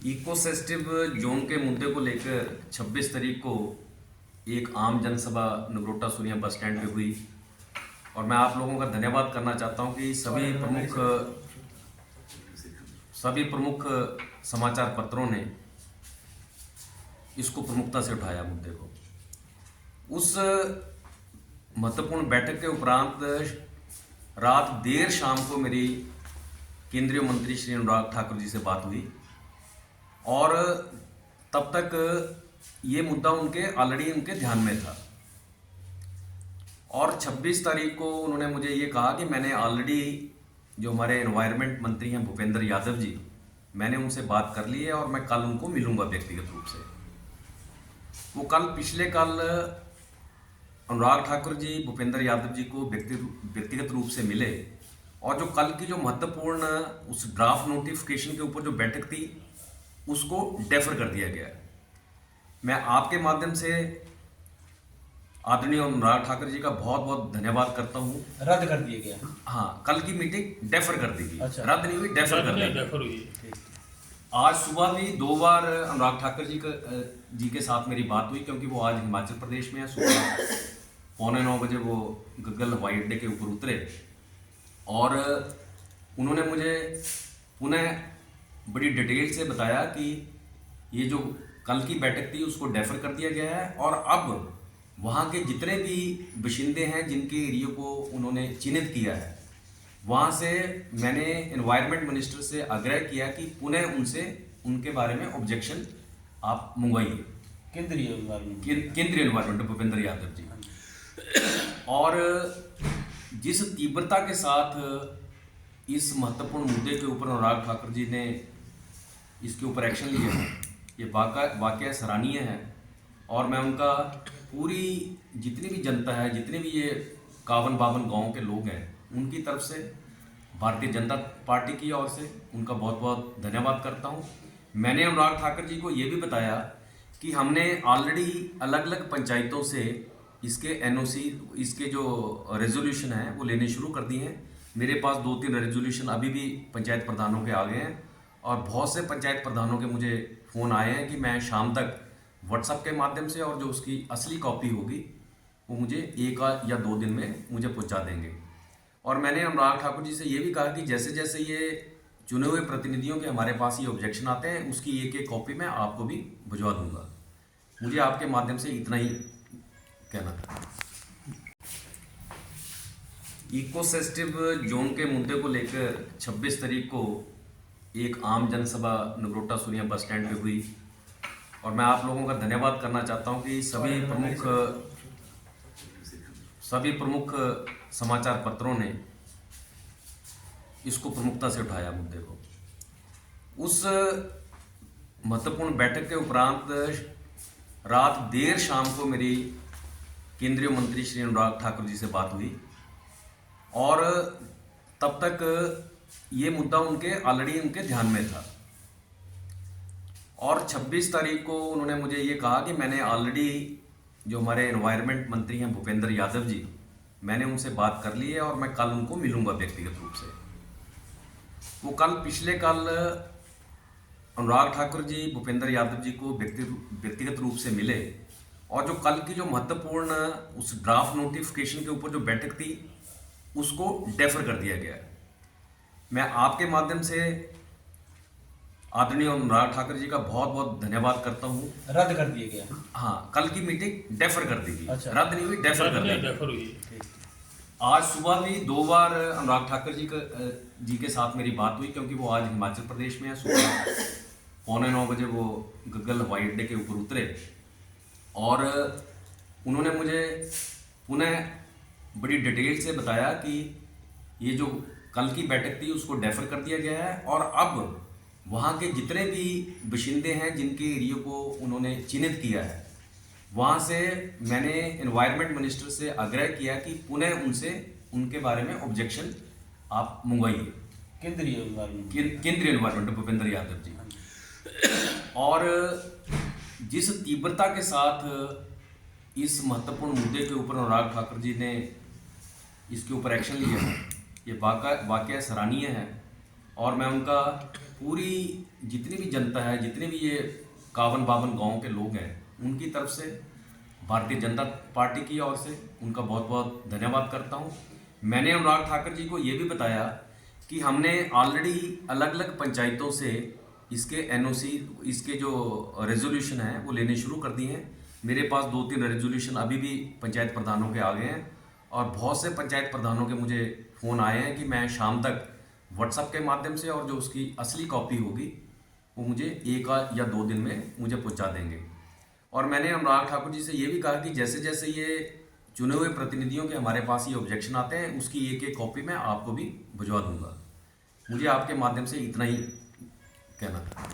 Ecosystem zone के मुद्दे को लेकर 26 तारीख को एक आम जनसभा नगरोटा सूरिया बस स्टैंड पे हुई और मैं आप लोगों का धन्यवाद करना चाहता हूं कि सभी प्रमुख समाचार पत्रों ने इसको प्रमुखता से उठाया मुद्दे को। उस महत्वपूर्ण बैठक के उपरांत रात देर शाम को मेरी केंद्रीय मंत्री श्री अनुराग ठाकुर जी से बात हुई और तब तक ये मुद्दा ऑलरेडी उनके ध्यान में था और 26 तारीख को उन्होंने मुझे ये कहा कि मैंने ऑलरेडी जो हमारे एनवायरनमेंट मंत्री हैं भूपेंद्र यादव जी, मैंने उनसे बात कर ली है और मैं कल उनको मिलूंगा व्यक्तिगत रूप से। वो पिछले कल अनुराग ठाकुर जी भूपेंद्र यादव जी को व्यक्तिगत रूप से मिले और जो कल की जो महत्वपूर्ण उस ड्राफ्ट नोटिफिकेशन के ऊपर जो बैठक थी उसको डेफर कर दिया गया। मैं आपके माध्यम से आदरणीय अनुराग ठाकुर जी का बहुत बहुत धन्यवाद करता हूँ। रद्द कर दिया गया? हाँ, कल की मीटिंग डेफर कर दी गई। अच्छा। रद्द नहीं हुई, डेफर कर दी गई। आज सुबह भी 2 बार अनुराग ठाकुर जी के साथ मेरी बात हुई क्योंकि वो आज हिमाचल प्रदेश में है। सुबह 8:45 बजे वो गग्गल हवाई अड्डे के ऊपर उतरे और उन्होंने मुझे पुनः बड़ी डिटेल से बताया कि ये जो कल की बैठक थी उसको डेफर कर दिया गया है और अब वहाँ के जितने भी बाशिंदे हैं जिनके एरिया को उन्होंने चिन्हित किया है, वहाँ से मैंने एनवायरनमेंट मिनिस्टर से आग्रह किया कि पुनः उनसे उनके बारे में ऑब्जेक्शन आप मंगवाइए। केंद्रीय एनवायरनमेंट भूपेंद्र यादव जी। और जिस तीव्रता के साथ इस महत्वपूर्ण मुद्दे के ऊपर अनुराग ठाकुर जी ने इसके ऊपर एक्शन लिया है, ये वाकया सराहनीय है और मैं उनका पूरी जितनी भी जनता है, जितने भी ये 51-52 गाँव के लोग हैं, उनकी तरफ से भारतीय जनता पार्टी की ओर से उनका बहुत बहुत धन्यवाद करता हूँ। मैंने अनुराग ठाकुर जी को ये भी बताया कि हमने ऑलरेडी अलग अलग पंचायतों से इसके एनओसी, इसके जो रेजोल्यूशन है वो लेने शुरू कर दिए हैं। मेरे पास 2-3 रेजोल्यूशन अभी भी पंचायत प्रधानों के आ गए हैं और बहुत से पंचायत प्रधानों के मुझे फ़ोन आए हैं कि मैं शाम तक व्हाट्सएप के माध्यम से और जो उसकी असली कॉपी होगी वो मुझे 1 या 2 दिन में मुझे पहुंचा देंगे। और मैंने अनुराग ठाकुर जी से ये भी कहा कि जैसे जैसे ये चुने हुए प्रतिनिधियों के हमारे पास ये ऑब्जेक्शन आते हैं उसकी एक कॉपी मैं आपको भी भिजवा दूंगा। मुझे आपके माध्यम से इतना ही कहना था। इकोसिस्टम जोन के मुद्दे को लेकर 26 तारीख को एक आम जनसभा नगरोटा सूरिया बस स्टैंड पे हुई और मैं आप लोगों का धन्यवाद करना चाहता हूं कि सभी प्रमुख समाचार पत्रों ने इसको प्रमुखता से उठाया मुद्दे को। उस महत्वपूर्ण बैठक के उपरांत रात देर शाम को मेरी केंद्रीय मंत्री श्री अनुराग ठाकुर जी से बात हुई और तब तक ये मुद्दा ऑलरेडी उनके ध्यान में था और 26 तारीख को उन्होंने मुझे ये कहा कि मैंने ऑलरेडी जो हमारे एनवायरनमेंट मंत्री हैं भूपेंद्र यादव जी, मैंने उनसे बात कर ली है और मैं कल उनको मिलूंगा व्यक्तिगत रूप से। वो पिछले कल अनुराग ठाकुर जी भूपेंद्र यादव जी को व्यक्तिगत रूप से मिले और जो कल की जो महत्वपूर्ण उस ड्राफ्ट नोटिफिकेशन के ऊपर जो बैठक थी उसको डेफर कर दिया गया। मैं आपके माध्यम से आदरणीय अनुराग ठाकुर जी का बहुत बहुत धन्यवाद करता हूँ। रद्द कर दिया गया? हाँ, कल की मीटिंग डेफर कर दी गई। अच्छा। रद्द नहीं हुई, डेफर कर दी। आज सुबह भी 2 बार अनुराग ठाकुर जी के साथ मेरी बात हुई क्योंकि वो आज हिमाचल प्रदेश में है। सुबह 8:45 बजे वो गग्गल हवाई अड्डे के ऊपर उतरे और उन्होंने मुझे पुनः बड़ी डिटेल से बताया कि ये जो कल की बैठक थी उसको डेफर कर दिया गया है और अब वहाँ के जितने भी बाशिंदे हैं जिनके एरिया को उन्होंने चिन्हित किया है, वहाँ से मैंने एनवायरनमेंट मिनिस्टर से आग्रह किया कि पुनः उनसे उनके बारे में ऑब्जेक्शन आप मंगवाइए। केंद्रीय एनवायरनमेंट भूपेंद्र यादव जी। और जिस तीव्रता के साथ इस महत्वपूर्ण मुद्दे के ऊपर अनुराग ठाकुर जी ने इसके ऊपर एक्शन लिया है, ये वाकया सराहनीय है और मैं उनका पूरी जितनी भी जनता है, जितने भी ये 51-52 गाँव के लोग हैं, उनकी तरफ से भारतीय जनता पार्टी की ओर से उनका बहुत बहुत धन्यवाद करता हूँ। मैंने अनुराग ठाकुर जी को ये भी बताया कि हमने ऑलरेडी अलग अलग पंचायतों से इसके एनओसी, इसके जो रेजोल्यूशन है वो लेने शुरू कर दिए हैं। मेरे पास 2-3 रेजोल्यूशन अभी भी पंचायत प्रधानों के आ गए हैं और बहुत से पंचायत प्रधानों के मुझे फ़ोन आए हैं कि मैं शाम तक व्हाट्सएप के माध्यम से, और जो उसकी असली कॉपी होगी वो मुझे 1 या 2 दिन में मुझे पहुंचा देंगे। और मैंने अनुराग ठाकुर जी से ये भी कहा कि जैसे जैसे ये चुने हुए प्रतिनिधियों के हमारे पास ये ऑब्जेक्शन आते हैं, उसकी एक कॉपी मैं आपको भी भिजवा दूंगा। मुझे आपके माध्यम से इतना ही कहना था।